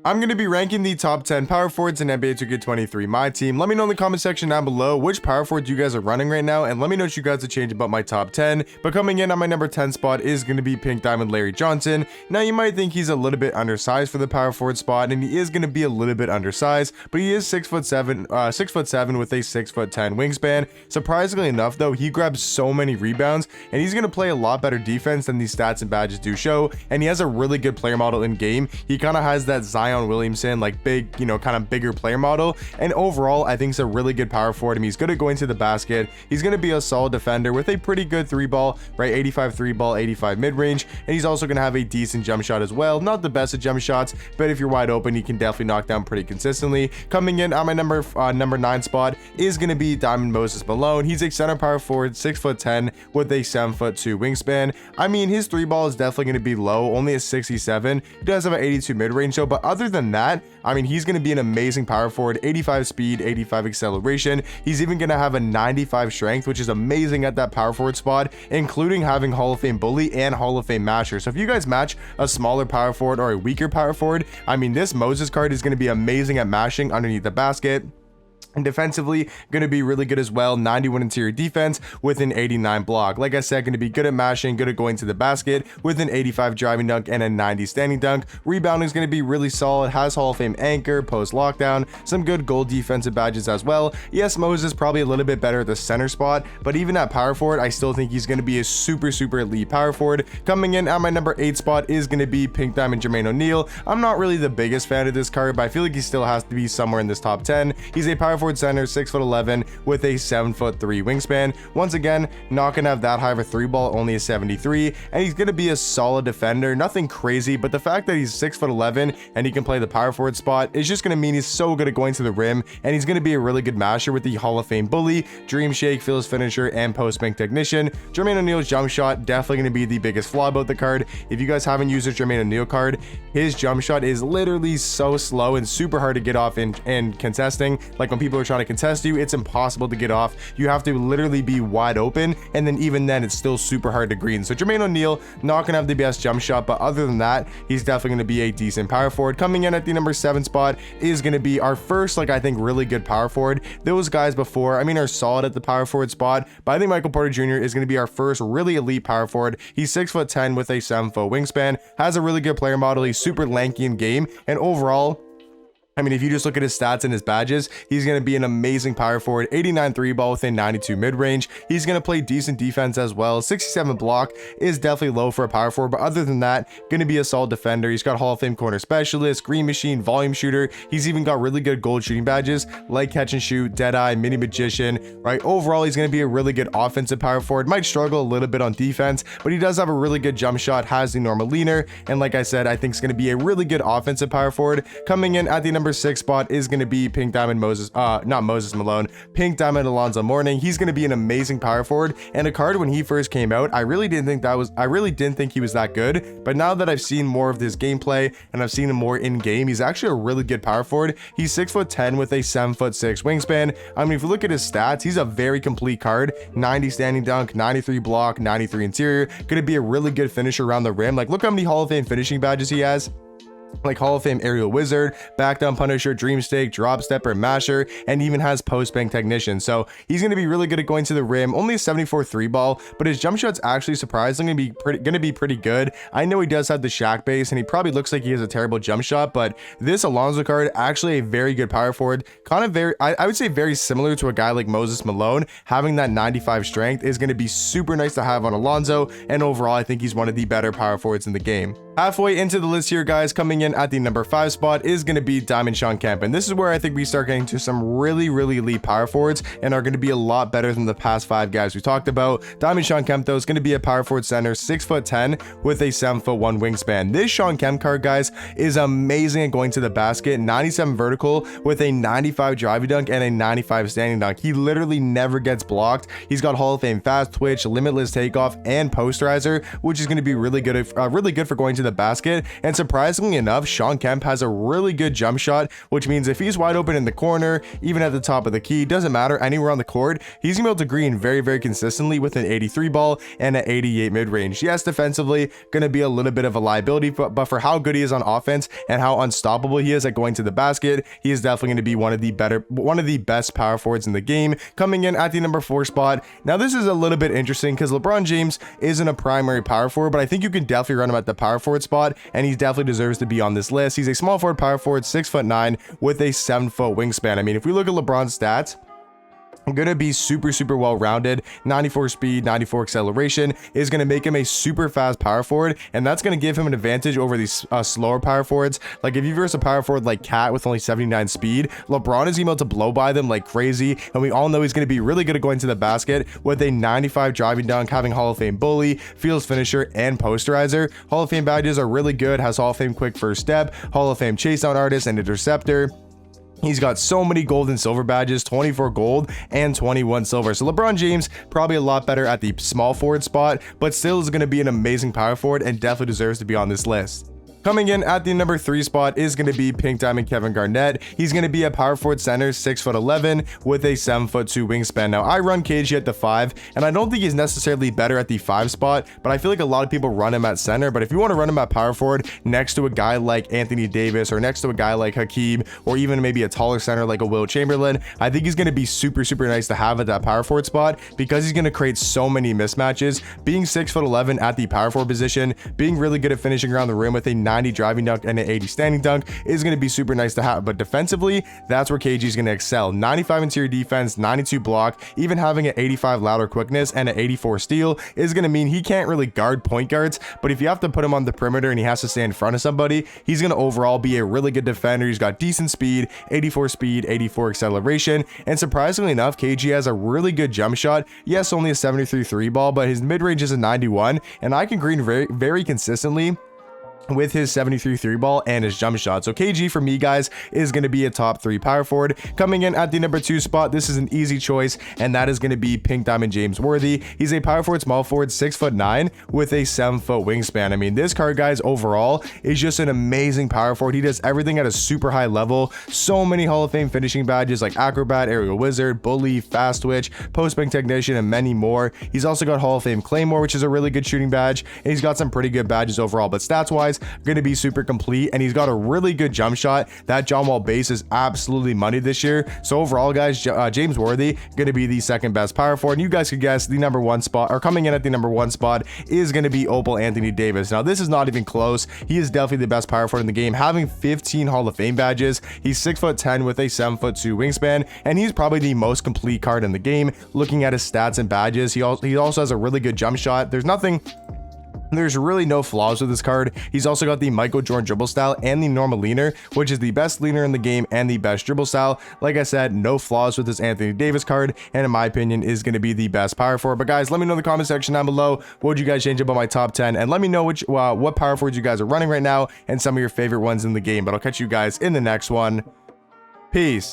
I'm going to be ranking the top 10 power forwards in NBA 2K23 my team. Let me know in the comment section down below which power forwards you guys are running right now, and let me know what you guys have changed about my top 10. But coming in on my number 10 spot is going to be Pink Diamond Larry Johnson. Now you might think he's a little bit undersized for the power forward spot, and he is going to be a little bit undersized, but he is 6'7", 6'7" with a 6'10" wingspan. Surprisingly enough though, he grabs so many rebounds, and he's going to play a lot better defense than these stats and badges do show, and he has a really good player model in game. He kind of has that Williamson, like big, kind of bigger player model, and overall I think it's a really good power forward. He's good at going to the basket. He's going to be a solid defender with a pretty good three ball, right? 85 three ball, 85 mid-range, and he's also going to have a decent jump shot as well. Not the best at jump shots, but if you're wide open, he can definitely knock down pretty consistently. Coming in on my number 9 spot is going to be Diamond Moses Malone. He's a center power forward, 6'10" with a 7'2" wingspan. I mean, his three ball is definitely going to be low, only a 67. He does have an 82 mid-range though, but other than that, I mean, he's going to be an amazing power forward. 85 speed, 85 acceleration. He's even going to have a 95 strength, which is amazing at that power forward spot, including having Hall of Fame bully and Hall of Fame masher. So if you guys match a smaller power forward or a weaker power forward, I mean, this Moses card is going to be amazing at mashing underneath the basket. And defensively, going to be really good as well. 91 interior defense with an 89 block. Like I said, going to be good at mashing, good at going to the basket with an 85 driving dunk and a 90 standing dunk. Rebounding is going to be really solid. Has Hall of Fame anchor, post lockdown, some good goal defensive badges as well. Yes, Moses probably a little bit better at the center spot, but even at power forward, I still think he's going to be a super elite power forward. Coming in at my number 8 spot is going to be Pink Diamond Jermaine ONeal. I'm not really the biggest fan of this card, but I feel like he still has to be somewhere in this top 10. He's a power forward center, 6'11" with a 7'3" wingspan. Once again, not gonna have that high of a three ball, only a 73, and he's gonna be a solid defender. Nothing crazy, but the fact that he's 6'11" and he can play the power forward spot is just gonna mean he's so good at going to the rim, and he's gonna be a really good masher with the Hall of Fame bully, dream shake, feels finisher, and post bank technician. Jermaine ONeal's jump shot definitely gonna be the biggest flaw about the card. If you guys haven't used a Jermaine ONeal card, his jump shot is literally so slow and super hard to get off in contesting. Like when people are trying to contest you, it's impossible to get off. You have to literally be wide open, and then even then it's still super hard to green. So Jermaine ONeal not gonna have the best jump shot, but other than that, he's definitely gonna be a decent power forward. Coming in at the number 7 spot is gonna be our first, I think, really good power forward. Those guys before, I mean, are solid at the power forward spot, but I think Michael Porter Jr. is gonna be our first really elite power forward. He's 6'10" with a 7' wingspan, has a really good player model. He's super lanky in game, and overall, I mean, if you just look at his stats and his badges, he's going to be an amazing power forward. 89 three ball with a 92 mid-range. He's going to play decent defense as well. 67 block is definitely low for a power forward, but other than that, going to be a solid defender. He's got Hall of Fame corner specialist, green machine, volume shooter. He's even got really good gold shooting badges like catch and shoot, dead eye, mini magician, right? Overall, he's going to be a really good offensive power forward. Might struggle a little bit on defense, but he does have a really good jump shot, has the normal leaner, and like I said, I think it's going to be a really good offensive power forward. Coming in at the number 6 spot is going to be Pink Diamond not Moses Malone, Pink Diamond Alonso Mourning. He's going to be an amazing power forward, and a card when he first came out, I really didn't think he was that good, but now that I've seen more of this gameplay and I've seen him more in game, he's actually a really good power forward. He's 6'10" with a 7'6" wingspan. I mean, if you look at his stats, he's a very complete card. 90 standing dunk, 93 block, 93 interior. Gonna be a really good finisher around the rim. Like, look how many Hall of Fame finishing badges he has. Like Hall of Fame aerial wizard, back down punisher, dream stake, drop stepper, masher, and even has post bank technician. So he's going to be really good at going to the rim. Only a 74 three ball, but his jump shot's actually surprisingly going to be pretty good. I know he does have the Shaq base, and he probably looks like he has a terrible jump shot, but this Alonso card actually a very good power forward. Kind of very, I would say very similar to a guy like Moses Malone. Having that 95 strength is going to be super nice to have on Alonso, and overall, I think he's one of the better power forwards in the game. Halfway into the list here, guys, coming in at the number 5 spot is going to be Diamond Shawn Kemp, and this is where I think we start getting to some really elite power forwards and are going to be a lot better than the past 5 guys we talked about. Diamond Shawn Kemp, though, is going to be a power forward center, 6'10" with a 7'1" wingspan. This Shawn Kemp card, guys, is amazing at going to the basket. 97 vertical with a 95 driving dunk and a 95 standing dunk. He literally never gets blocked. He's got Hall of Fame fast twitch, limitless takeoff, and posterizer, which is going to be really good for going to to the basket. And surprisingly enough, Kemp has a really good jump shot, which means if he's wide open in the corner, even at the top of the key, doesn't matter, anywhere on the court, he's gonna be able to green very consistently with an 83 ball and an 88 mid-range. Yes, defensively gonna be a little bit of a liability, but for how good he is on offense and how unstoppable he is at going to the basket, he is definitely going to be one of the best power forwards in the game. Coming in at the number 4 spot, now this is a little bit interesting because LeBron James isn't a primary power forward, but I think you can definitely run him at the power forward spot, and he definitely deserves to be on this list. He's a small forward power forward, 6'9", with a 7-foot wingspan. I mean, if we look at LeBron's stats, gonna be super well rounded. 94 speed, 94 acceleration is gonna make him a super fast power forward, and that's gonna give him an advantage over these slower power forwards. Like if you verse a power forward like Cat with only 79 speed, LeBron is able to blow by them like crazy, and we all know he's gonna be really good at going to the basket with a 95 driving dunk, having Hall of Fame bully, feels finisher, and posterizer. Hall of Fame badges are really good, has Hall of Fame quick first step, Hall of Fame chase down artist, and interceptor. He's got so many gold and silver badges, 24 gold and 21 silver. So LeBron James probably a lot better at the small forward spot, but still is going to be an amazing power forward and definitely deserves to be on this list. Coming in at the number 3 spot is going to be Pink Diamond Kevin Garnett. He's going to be a power forward center, 6'11", with a 7'2" wingspan. Now, I run KG at the 5, and I don't think he's necessarily better at the 5 spot, but I feel like a lot of people run him at center. But if you want to run him at power forward next to a guy like Anthony Davis or next to a guy like Hakeem, or even maybe a taller center like a Will Chamberlain, I think he's going to be super nice to have at that power forward spot because he's going to create so many mismatches. Being 6'11" at the power forward position, being really good at finishing around the rim with a 90 driving dunk and an 80 standing dunk is going to be super nice to have. But defensively, that's where KG is going to excel. 95 interior defense, 92 block, even having an 85 lateral quickness and an 84 steal is going to mean he can't really guard point guards, but if you have to put him on the perimeter and he has to stay in front of somebody, he's going to overall be a really good defender. He's got decent speed, 84 speed, 84 acceleration, and surprisingly enough, KG has a really good jump shot. Yes, only a 73 3 ball, but his mid-range is a 91, and I can green very consistently with his 73 3 ball and his jump shot. So KG for me, guys, is going to be a top 3 power forward. Coming in at the number 2 spot, this is an easy choice, and that is going to be Pink Diamond James Worthy. He's a power forward, small forward, 6'9", with a 7-foot wingspan. I mean, this card, guys, overall is just an amazing power forward. He does everything at a super high level. So many Hall of Fame finishing badges like Acrobat, Aerial Wizard, Bully, Fast Twitch, Post Bank Technician, and many more. He's also got Hall of Fame Claymore, which is a really good shooting badge, and he's got some pretty good badges overall, but stats wise, going to be super complete, and he's got a really good jump shot. That John Wall base is absolutely money this year. So overall, guys, James Worthy going to be the second best power forward, and you guys could guess the number 1 spot, or coming in at the number 1 spot, is going to be Opal Anthony Davis. Now, this is not even close. He is definitely the best power forward in the game, having 15 Hall of Fame badges. He's 6'10" with a 7'2" wingspan, and he's probably the most complete card in the game. Looking at his stats and badges, he also has a really good jump shot. There's really no flaws with this card. He's also got the Michael Jordan dribble style and the normal leaner, which is the best leaner in the game and the best dribble style. Like I said, no flaws with this Anthony Davis card, and in my opinion is going to be the best power forward. But guys, let me know in the comment section down below, what would you guys change about my top 10, and let me know what power forwards you guys are running right now and some of your favorite ones in the game. But I'll catch you guys in the next one. Peace.